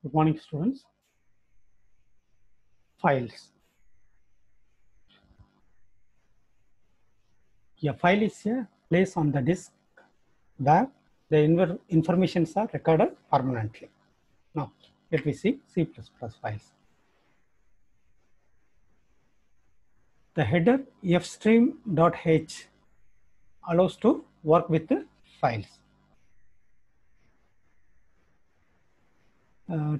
Good morning, students. Files. A file is a place on the disk where the informations are recorded permanently. Now, let me see C++ files. The header fstream.h allows to work with the files.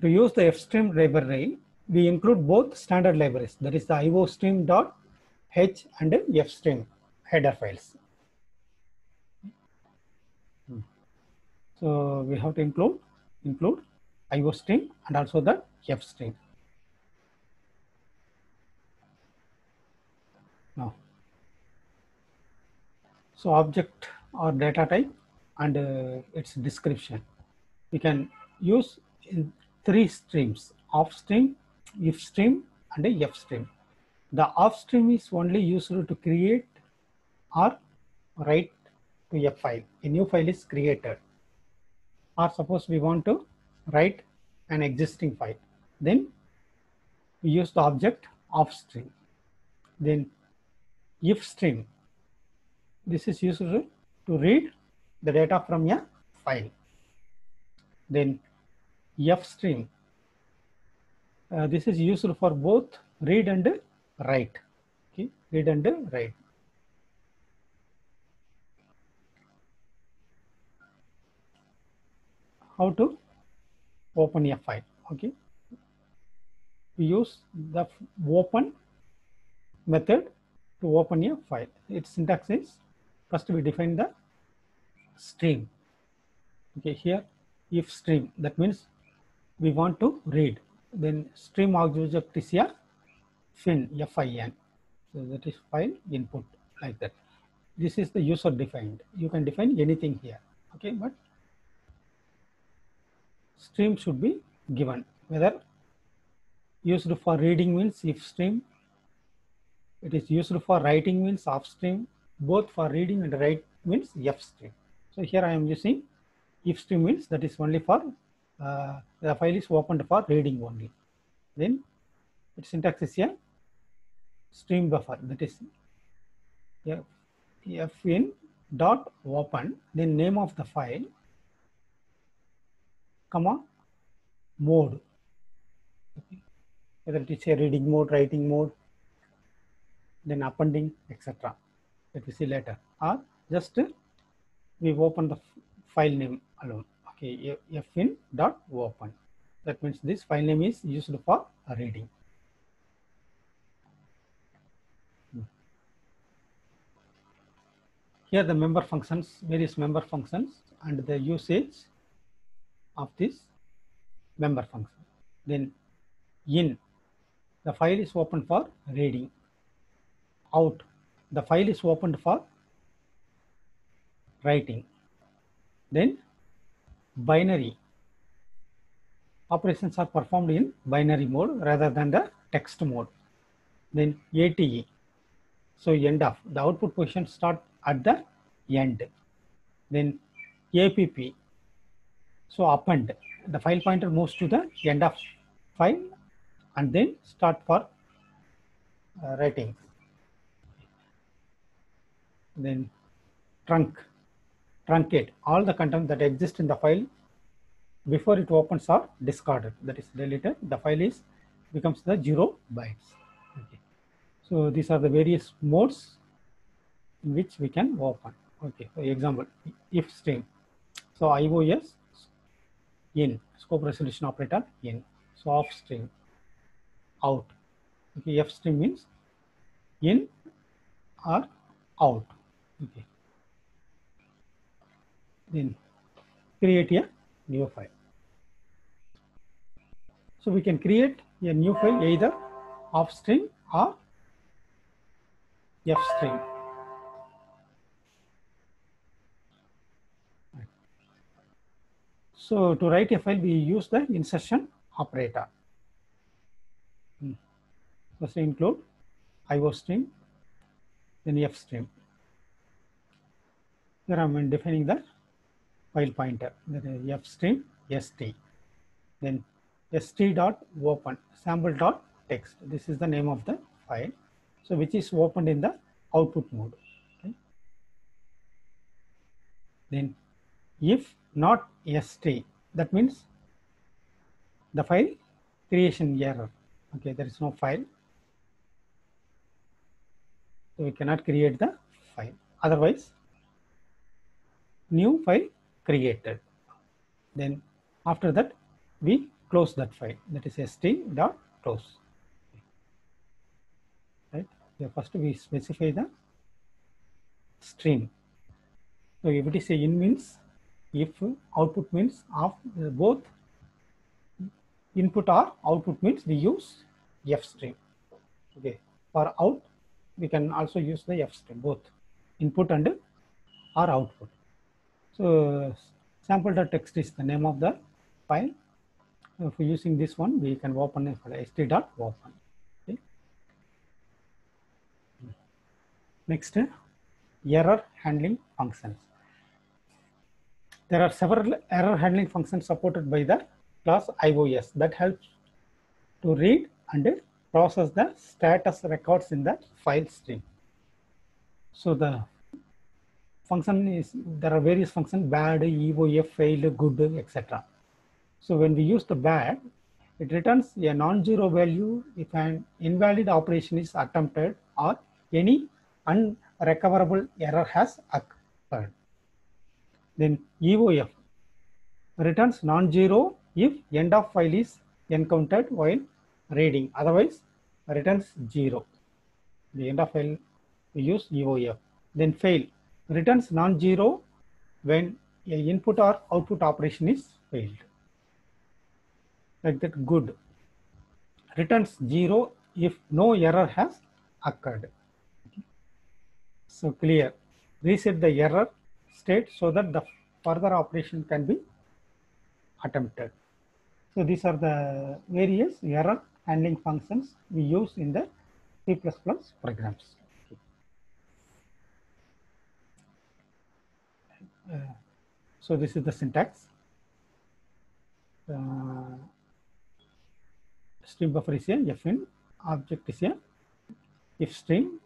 To use the fstream library, we include both standard libraries, that is the iostream.h and fstream header files. So we have to include iostream and also the fstream. Now, so object or data type and its description. We can use in three streams: off stream, if stream, and a f stream. The off stream is only used to create or write to a file. A new file is created. Or suppose we want to write an existing file, then we use the object off stream. Then if stream, this is used to read the data from a file. Then f stream, this is used for both read and write. Okay, read and write. How to open a file? Okay, we use the open method to open a file. Its syntax is first we define the stream. Okay, here if stream, that means we want to read. Then stream object is a fin, fin. So that is file input, like that. This is the user defined. You can define anything here. Okay, but stream should be given. Whether used for reading means if stream, it is used for writing means off stream, both for reading and write means f stream. So here I am using if stream means that is only for the file is opened for reading only. Then its syntax is a stream buffer, that is fn dot open, then name of the file, comma mode, okay. Whether it is a reading mode, writing mode, then appending, etc. Let me see later. Or just we open the file name alone. Okay, fn dot open. That means this file name is used for reading. Here the member functions, various member functions and the usage of this member function. Then in, the file is open for reading. Out, the file is opened for writing. Then binary, operations are performed in binary mode rather than the text mode. Then ATE, so end of, the output position start at the end. Then APP, so append, the file pointer moves to the end of file and then start for writing. Then truncate, all the content that exists in the file before it opens are discarded, that is deleted. The file is becomes the 0 bytes. Okay. So these are the various modes in which we can open. Okay, for example, if stream, so IOS in, scope resolution operator in, so off stream, out. Okay, f stream means in or out. Okay, then create a new file. So we can create a new file either off stream or f stream. So to write a file, we use the insertion operator. First include iostream, then f stream. Here I am defining the file pointer, that is f stream st. Then st.open sample.txt. This is the name of the file. So which is opened in the output mode. Okay. Then if not st, that means the file creation error. Okay, there is no file. So we cannot create the file. Otherwise, new file created. Then after that, we close that file. That is st.close. Right. So first we specify the stream. So if it is a in means, if output means of both input or output means we use f stream. Okay. For out, we can also use the f stream, both input and or output. So sample.txt is the name of the file. If we're using this one, we can open it for st.open. Okay. Next, error handling functions. There are several error handling functions supported by the class iOS that helps to read and process the status records in the file stream. So the function is, there are various functions: bad, EOF, failed, good, etc. So when we use the bad, it returns a non-zero value if an invalid operation is attempted or any unrecoverable error has occurred. Then EOF returns non-zero if end of file is encountered while reading, otherwise returns 0. The end of file we use EOF. Then fail returns non-zero when a input or output operation is failed. Like that, good returns 0 if no error has occurred. So clear, reset the error state so that the further operation can be attempted. So these are the various error handling functions we use in the C++ programs. So this is the syntax. Stream buffer is a fin, object is a if stream.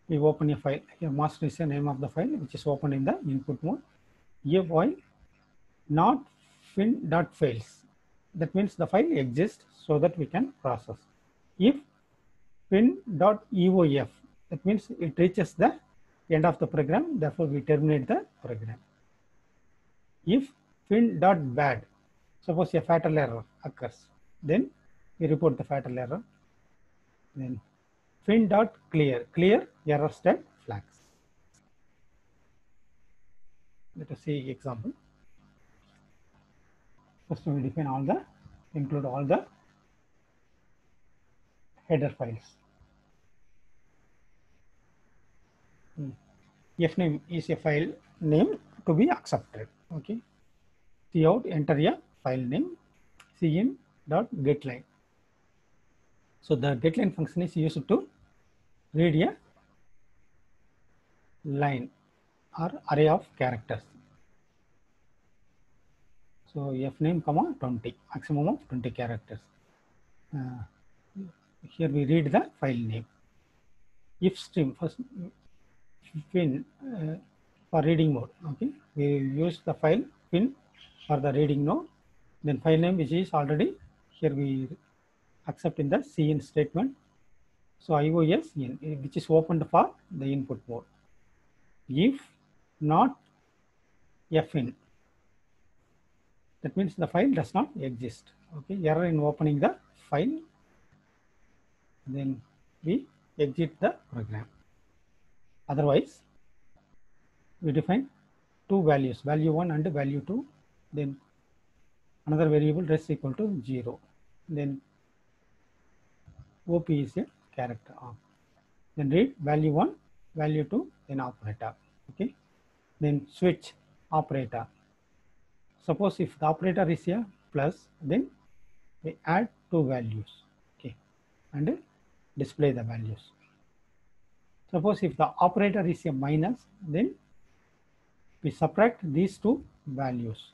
We open a file. Here master is the name of the file which is opened in the input mode. If while not fin.fails, that means the file exists so that we can process. If fin.eof, that means it reaches the end of the program, therefore we terminate the program. If fin.bad, suppose a fatal error occurs, then we report the fatal error. Then fin.clear, clear error state flags. Let us see example. First we define all the, include all the header files. Fname is a file name to be accepted. Okay. Cout, enter a file name. cin.getLine. So the getLine function is used to read a line or array of characters. So fname, 20, maximum of 20 characters. Here we read the file name. If stream, first fin for reading mode. Okay, we use the file fin for the reading mode. Then file name which is already here we accept in the cin statement. So iOS in, which is opened for the input mode. If not fin, that means the file does not exist. Okay, error in opening the file. Then we exit the program. Otherwise, we define two values, value 1 and value 2. Then another variable res equal to 0. Then op is a character op. Then read value 1, value 2, then operator. Okay. Then switch operator. Suppose if the operator is a plus, then we add two values. Okay, and display the values. Suppose if the operator is a minus, then we subtract these two values.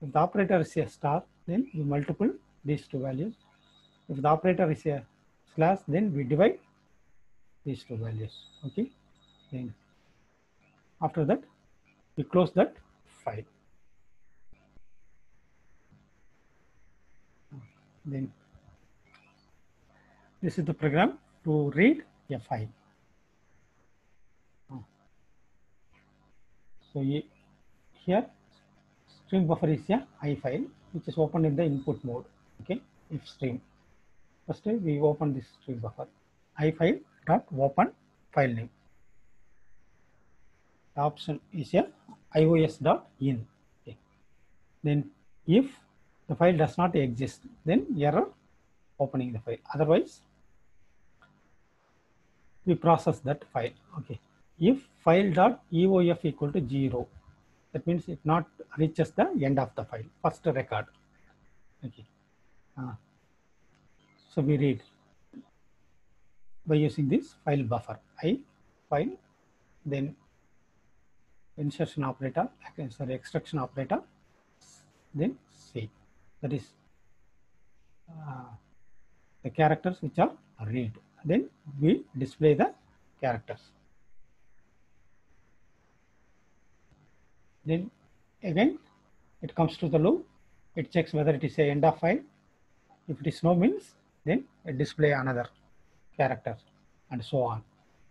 If the operator is a star, then we multiple these two values. If the operator is a slash, then we divide these two values. Okay. Then after that, we close that file. Then this is the program to read a file. So here string buffer is a I file which is opened in the input mode. Okay, if stream. First we open this string buffer. I file dot open file name. The option is a ios.in. Okay. Then if the file does not exist, then error opening the file. Otherwise, we process that file. Okay. If file.eof equal to 0, that means it not reaches the end of the file, first record. Okay. So we read by using this file buffer. I file, then insertion operator, sorry, extraction operator, then C. That is the characters which are read. Then we display the characters. Then again it comes to the loop. It checks whether it is a end of file. If it is no, means then it display another character and so on.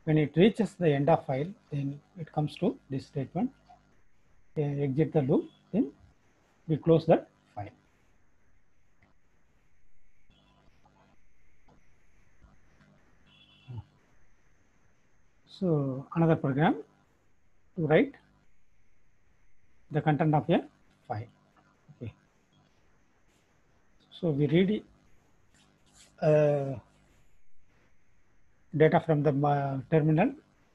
When it reaches the end of file, then it comes to this statement, exit the loop, then we close that file. So another program to write the content of a file. Okay. So we read data from the terminal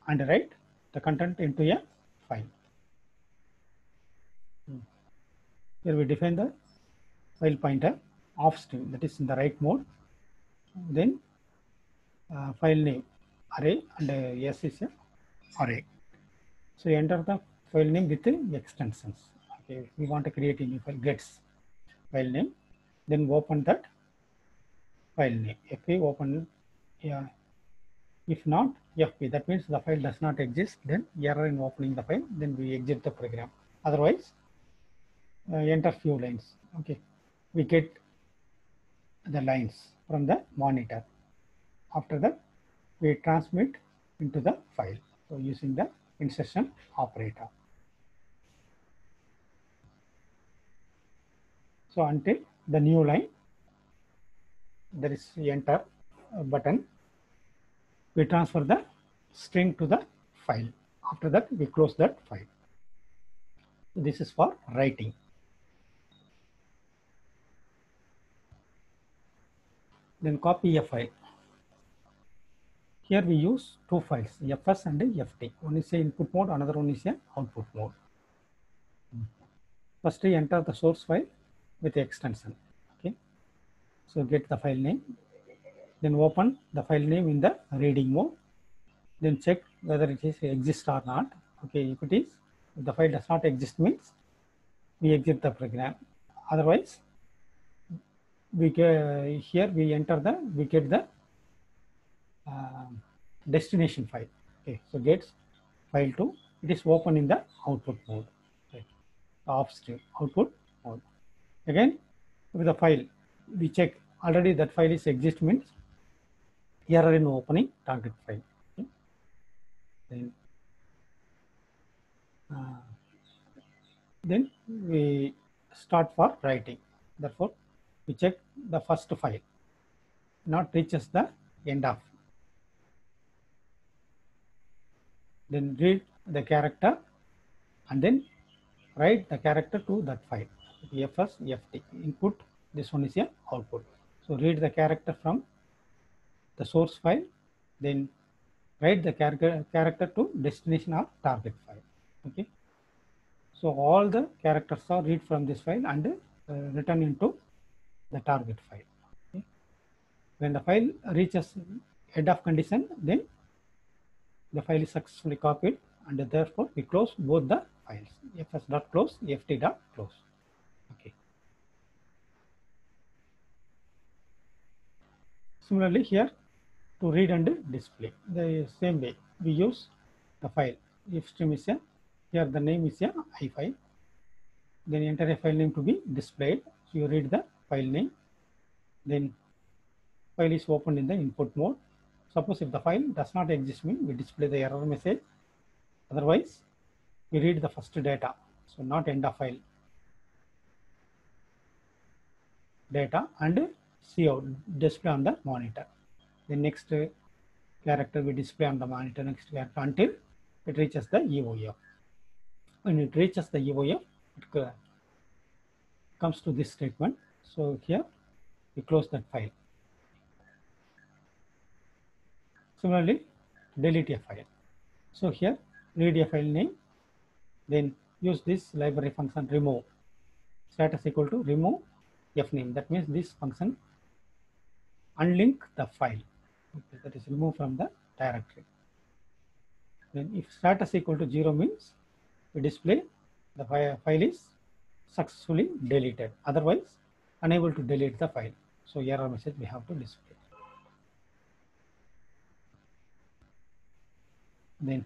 and write the content into a file. Here we define the file pointer of string, that is in the write mode. Then file name array and S is a array. So enter the file name with extensions. Okay, we want to create a new file, gets file name, then open that file name. If we open, if not FP, that means the file does not exist, then error in opening the file, then we exit the program. Otherwise, enter few lines. Okay, we get the lines from the monitor. After that, we transmit into the file. So using the insertion operator. So until the new line, there is enter button. We transfer the string to the file. After that, we close that file. So this is for writing. Then copy a file. Here we use two files, FS and FT. One is a input mode, another one is a output mode. First we enter the source file with the extension. Okay. So get the file name. Then open the file name in the reading mode. Then check whether it is exist or not. Okay, if it is, if the file does not exist, means we exit the program. Otherwise, we get, here we enter the, we get the destination file. Okay, so gets file 2, it is open in the output mode, right? Off stream output mode. Again, with the file, we check already that file is exist, means error in opening target file. Okay. Then we start for writing. Therefore, we check the first file, not reaches the end of. Then read the character and then write the character to that file. FS, FT, input, this one is a output. So read the character from the source file, then write the character to destination or target file. Okay. So all the characters are read from this file and written into the target file. Okay. When the file reaches end of condition, then the file is successfully copied, and therefore we close both the files, fs.close, ft.close. Okay. Similarly here, to read and display, the same way we use the file. If stream is a, here the name is a I file, then enter a file name to be displayed. So you read the file name, then file is opened in the input mode. Suppose if the file does not exist, mean we display the error message. Otherwise, we read the first data, so not end of file data, and see out display on the monitor. The next character we display on the monitor, next character, until it reaches the EOF. When it reaches the EOF, it comes to this statement. So here we close that file. Similarly, delete a file. So here read a file name, then use this library function remove status equal to remove f name. That means this function unlink the file. Okay, that is remove from the directory. Then if status equal to 0 means we display the file is successfully deleted. Otherwise, unable to delete the file. So error message we have to display. Then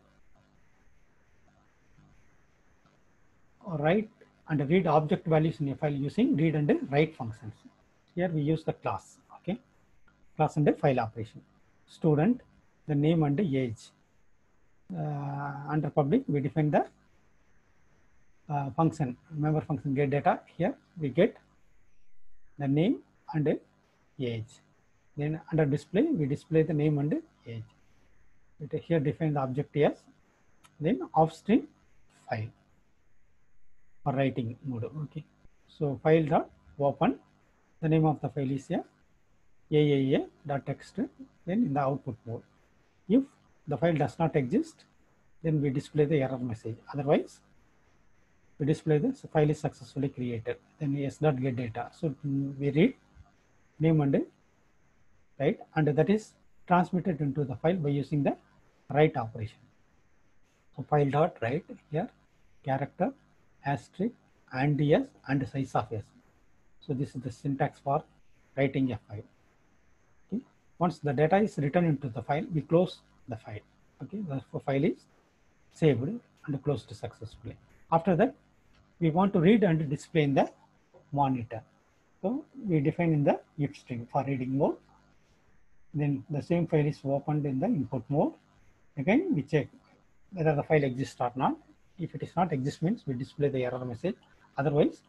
write and read object values in a file using read and write functions. Here we use the class. Okay, class and file operation. Student, the name and age. Under public, we define the function, member function get data. Here we get the name and age. Then under display, we display the name and age. Here define the object as, then offstream file for writing mode. Okay, so file dot open. The name of the file is aaa.txt. Then in the output mode, if the file does not exist, then we display the error message. Otherwise, we display the file is successfully created. Then s.get data. So we read name and write, and that is transmitted into the file by using the write operation. So file dot write, here character asterisk and s and size of s. So this is the syntax for writing a file. Okay. Once the data is written into the file, we close the file. Okay, the file is saved and closed successfully. After that, we want to read and display in the monitor. So we define in the if string for reading mode. Then the same file is opened in the input mode. Again, we check whether the file exists or not. If it is not exist, means we display the error message. Otherwise,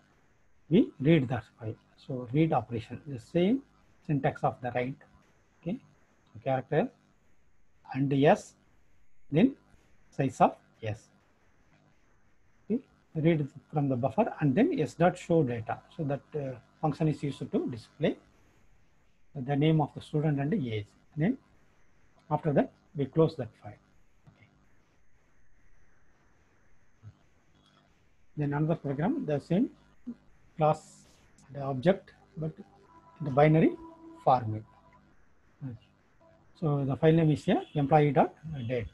we read that file. So read operation, the same syntax of the write. Okay, character and s, then size of s. Okay, read from the buffer and then s dot show data. So that function is used to display the name of the student and the age. Then after that, we close that file. Okay. Then another program, the same class, the object, but in the binary format. Okay. So the file name is here employee.date.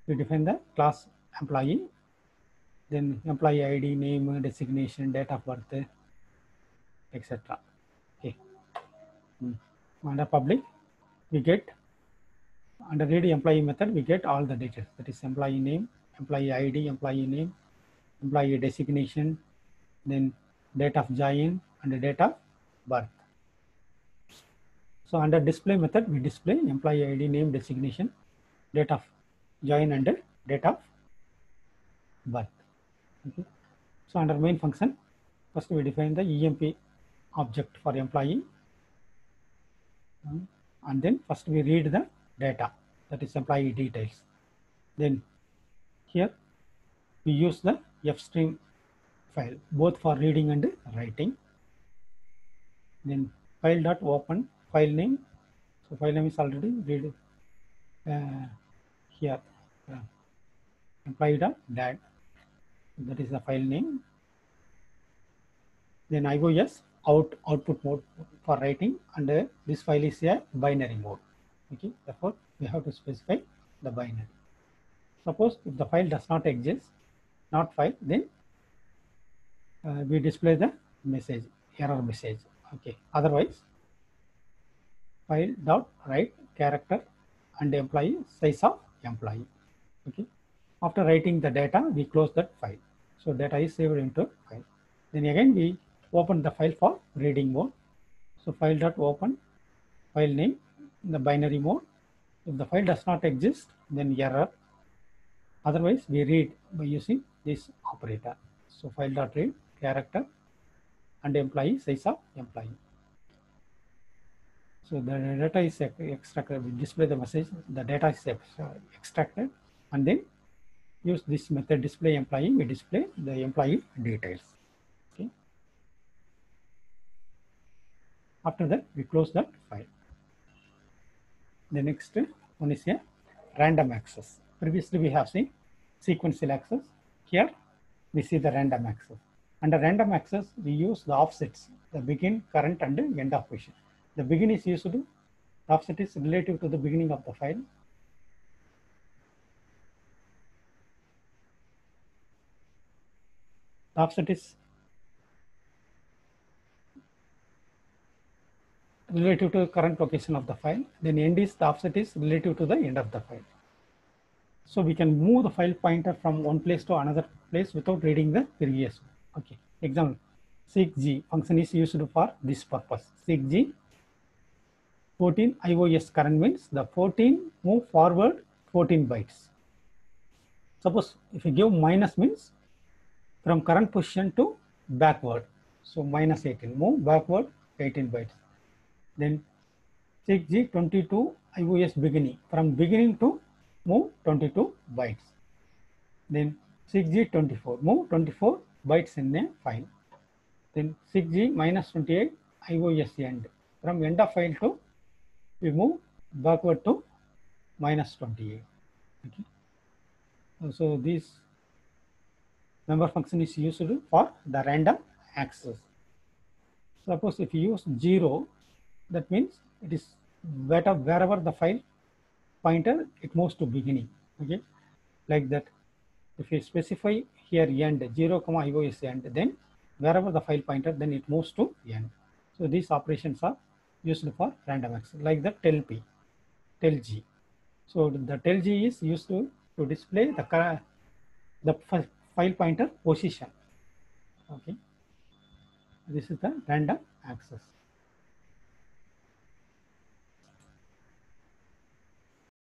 We define the class employee, then employee ID, name, designation, date of birth, etc. Okay. Under public, we get under read employee method, we get all the details. That is employee name, employee ID, employee name, employee designation, then date of join and the date of birth. So under display method, we display employee ID, name, designation, date of join and date of birth. Okay. So under main function, first we define the EMP object for employee, and then first we read the data, that is employee details. Then here we use the fstream file both for reading and writing. Then file dot open file name. So file name is already read here employee dot dat, that is the file name. Then IOS output mode for writing, and this file is a binary mode. Okay, therefore we have to specify the binary. Suppose if the file does not exist, not file, then we display the message, error message. Okay, otherwise file dot write character and employee size of employee. Okay. After writing the data, we close that file. So data is saved into file. Then again we open the file for reading mode. So file dot open, file name in the binary mode. If the file does not exist, then error. Otherwise, we read by using this operator. So file dot read character and employee size of employee. So the data is extracted. We display the message. The data is extracted, and then use this method display employee. We display the employee details. Okay. After that, we close that file. The next one is a random access. Previously, we have seen sequential access. Here, we see the random access. Under random access, we use the offsets, the begin, current, and end of position. The begin is used to, the offset is relative to the beginning of the file. The offset is relative to the current location of the file. Then end is the offset is relative to the end of the file. So we can move the file pointer from one place to another place without reading the previous one. Okay. Example, seekg function is used for this purpose. Seekg 14 IOS current means the 14 move forward 14 bytes. Suppose if you give minus means from current position to backward. So minus 18, move backward 18 bytes. Then seekg 22 IOS beginning, from beginning to move 22 bytes. Then seekg 24, move 24 bytes in a file. Then seekg minus 28 IOS end, from end of file to we move backward to minus 28. Okay. So this member function is used for the random access. Suppose if you use 0, that means it is wherever the file pointer, it moves to beginning. Okay, like that. If you specify here end 0, IOS end, then wherever the file pointer, then it moves to end. So these operations are used for random access, like the tellp, tellg. So the tellg is used to display the file pointer position. Okay, this is the random access.